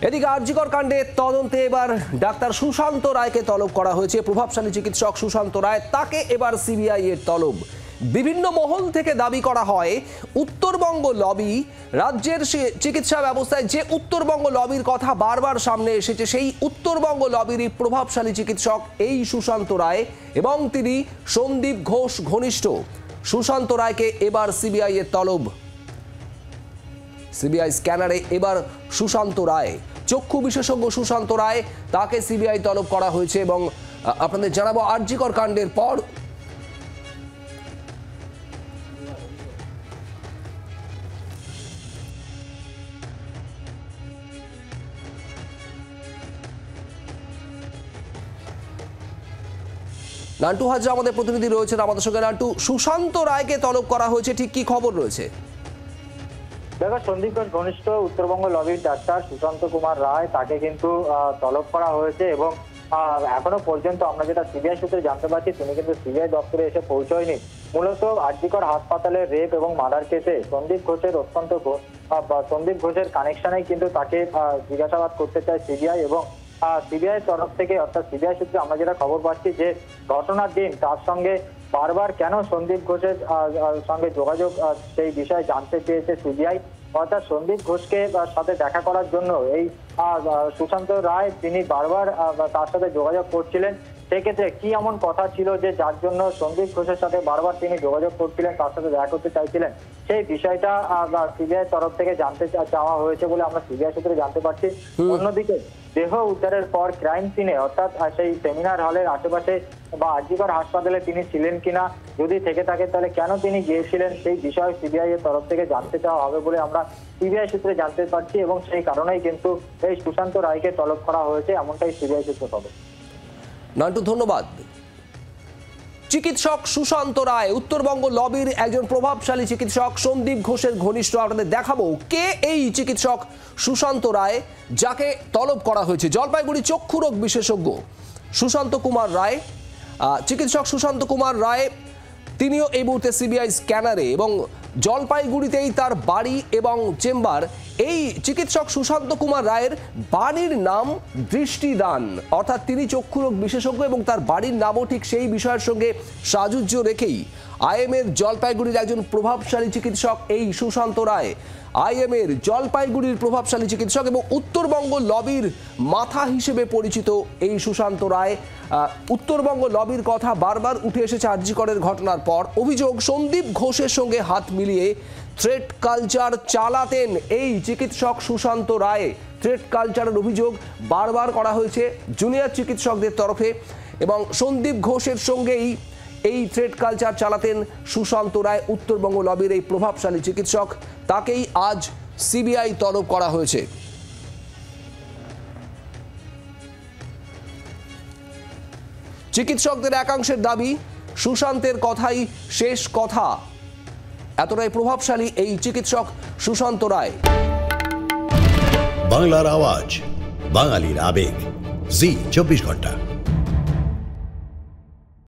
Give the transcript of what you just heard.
এদিকে আরজিকর কাণ্ডে তদন্তে এবার ডাক্তার সুশান্ত রায়কে তলব করা হয়েছে। প্রভাবশালী চিকিৎসক সুশান্ত রায়, তাকে এবার সিবিআই এর তলব। বিভিন্ন মহল থেকে দাবি করা হয় উত্তরবঙ্গ লবি, রাজ্যের চিকিৎসা ব্যবস্থায় যে উত্তরবঙ্গ লবির কথা বারবার সামনে এসেছে, সেই উত্তরবঙ্গ লবিরই প্রভাবশালী চিকিৎসক এই সুশান্ত রায় এবং তিনি সন্দীপ ঘোষ ঘনিষ্ঠ। সুশান্ত রায়কে এবার সিবিআই এর তলব। সিবিআই স্ক্যানারে এবার সুশান্ত রায়, চক্ষু বিশেষজ্ঞ সুশান্ত রায়, তাকে সিবিআই তলব করা হয়েছে। এবং আপনাদের জানাবো, আরজিকর কাণ্ডের পর নান্টু হাজরা আমাদের প্রতিনিধি রয়েছেন আমাদের সঙ্গে। নান্টু, সুশান্ত রায়কে তলব করা হয়েছে, ঠিক কি খবর রয়েছে? দেখো, সন্দীপ ঘোষ ঘনিষ্ঠ উত্তরবঙ্গ লবির ডাক্তার সুশান্ত কুমার রায়, তাকে কিন্তু তলব করা হয়েছে এবং এখনো পর্যন্ত আমরা যেটা সিবিআই সূত্রে জানতে পারছি, তিনি কিন্তু সিবিআই দপ্তরে এসে পৌঁছয়নি। মূলত আরজিকর হাসপাতালের রেপ এবং মার্ডার কেসে সন্দীপ ঘোষের কানেকশনেই কিন্তু তাকে জিজ্ঞাসাবাদ করতে চায় সিবিআই। এবং সিবিআই তরফ থেকে, অর্থাৎ সিবিআই সূত্রে আমরা যেটা খবর পাচ্ছি যে ঘটনার দিন তার সঙ্গে বারবার কেন সন্দীপ ঘোষের সঙ্গে যোগাযোগ, সেই বিষয়ে জানতে চেয়েছে সিবিআই। অর্থাৎ সন্দীপ ঘোষকে সাথে দেখা করার জন্য এই সুশান্ত রায় তিনি বারবার তার সাথে যোগাযোগ করছিলেন। সেক্ষেত্রে কি এমন কথা ছিল যে যার জন্য সন্দীপ ঘোষের সাথে বারবার তিনি যোগাযোগ করছিলেন, তার সাথে দেখা করতে চাইছিলেন, সেই বিষয়টা সিবিআই তরফ থেকে জানতে চাওয়া হয়েছে বলে আমরা সিবিআই সূত্রে জানতে পারছি। অন্যদিকে দেহ উদ্ধারের পর ক্রাইম সিনে, অর্থাৎ সেই সেমিনার হলের আশেপাশে বা আরজিকর হাসপাতালে তিনি ছিলেন কিনা, যদি থেকে থাকে তাহলে কেন তিনি গিয়েছিলেন, সেই বিষয়ে সিবিআই এর তরফ থেকে জানতে চাওয়া হবে বলে আমরা সিবিআই সূত্রে জানতে পারছি। এবং সেই কারণেই কিন্তু এই সুশান্ত রায়কে তলব করা হয়েছে, এমনটাই সিবিআই সূত্রে খবর। নান্টু, ধন্যবাদ। চিকিৎসক সুশান্ত রায় উত্তরবঙ্গ লবির একজন প্রভাবশালী চিকিৎসক, সন্দীপ ঘোষের ঘনিষ্ঠ। আপনাদের দেখাবো কে এই চিকিৎসক সুশান্ত রায়, যাকে তলব করা হয়েছে। জলপাইগুড়ি চক্ষুরোগ বিশেষজ্ঞ সুশান্ত কুমার রায়, চিকিৎসক সুশান্ত কুমার রায়, তিনিও এই মুহূর্তে সিবিআই স্ক্যানারে এবং জলপাইগুড়িতেই তার বাড়ি এবং চেম্বার। এই চিকিৎসক সুশান্ত কুমার রায়ের বাড়ির নাম দৃষ্টিদান, অর্থাৎ তিনি চক্ষুরোগ বিশেষজ্ঞ এবং তার বাড়ির নামও ঠিক সেই বিষয়ের সঙ্গে সাযুজ্য রেখেই। আইএমএর জলপাইগুড়ির একজন প্রভাবশালী চিকিৎসক এই সুশান্ত রায়, আইএমএর জলপাইগুড়ির প্রভাবশালী চিকিৎসক এবং উত্তরবঙ্গ লবির মাথা হিসেবে পরিচিত এই সুশান্ত রায়। উত্তরবঙ্গ লবির কথা বারবার উঠে এসেছে আরজিকরের ঘটনার পর। অভিযোগ, সন্দীপ ঘোষের সঙ্গে হাত মিলিয়ে থ্রেট কালচার চালাতেন এই চিকিৎসক সুশান্ত রায়। থ্রেট কালচারের অভিযোগ বারবার করা হয়েছে জুনিয়র চিকিৎসকদের তরফে এবং সন্দীপ ঘোষের সঙ্গেই এই থ্রেট কালচার চালাতেন সুশান্ত রায়, উত্তরবঙ্গ লবির এই প্রভাবশালী চিকিৎসক। তাকেই আজ সিবিআই তলব করা হয়েছে। চিকিৎসকদের একাংশের দাবি, সুশান্তের কথাই শেষ কথা। এতটাই প্রভাবশালী এই চিকিৎসক সুশান্ত রায়। বাংলার আওয়াজ, বাঙালির আবেগ, জি 24 ঘন্টা।